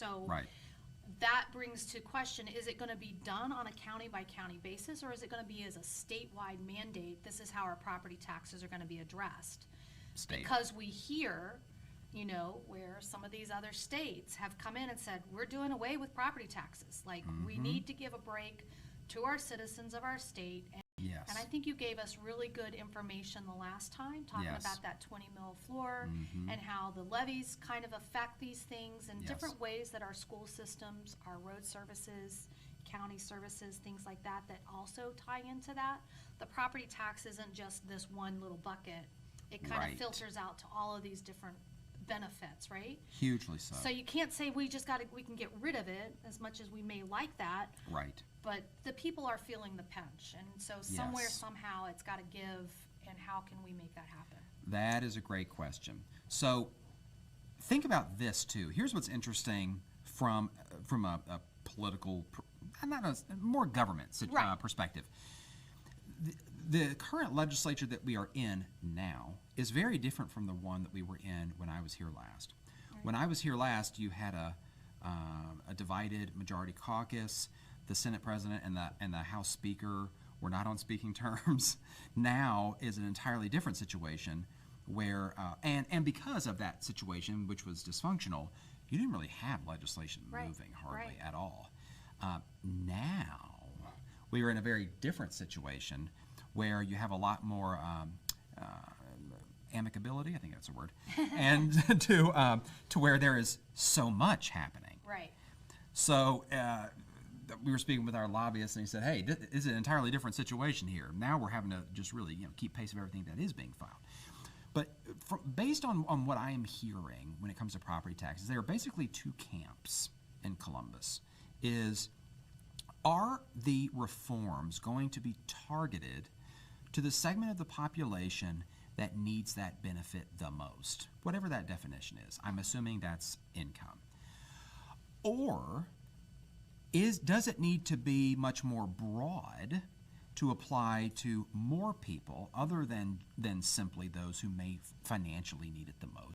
So Right. that brings to question, is it going to be done on a county by county basis, or is it going to be as a statewide mandate? This is how our property taxes are going to be addressed. State. Because we hear, where some of these other states have come in and said, we're doing away with property taxes. Like, we need to give a break to our citizens of our state. Yes. And I think you gave us really good information the last time, talking Yes. about that 20 mil floor and how the levies kind of affect these things and Yes. different ways that our school systems, our road services, county services, things like that, that also tie into that. The property tax isn't just this one little bucket. It kind Right. of filters out to all of these different benefits, right? Hugely so. So you can't say we can get rid of it as much as we may like that. Right. But the people are feeling the pinch, and so somewhere, Yes. somehow, it's got to give, and how can we make that happen? That is a great question. So think about this too. Here's what's interesting from a political, not a, more government Right. perspective. The current legislature that we are in now is very different from the one that we were in when I was here last. Right. When I was here last, you had a divided majority caucus. The Senate president and the House Speaker were not on speaking terms. Now is an entirely different situation where, and because of that situation, which was dysfunctional, you didn't really have legislation Right, moving hardly right. at all. Now we are in a very different situation where you have a lot more amicability, I think that's a word, and to where there is so much happening. Right. So we were speaking with our lobbyist, and he said, "Hey, this is an entirely different situation here. Now we're having to just really, keep pace of everything that is being filed." But based on what I am hearing when it comes to property taxes, there are basically two camps in Columbus. Are the reforms going to be targeted to the segment of the population that needs that benefit the most, whatever that definition is? I'm assuming that's income. Or does it need to be much more broad to apply to more people other than simply those who may financially need it the most?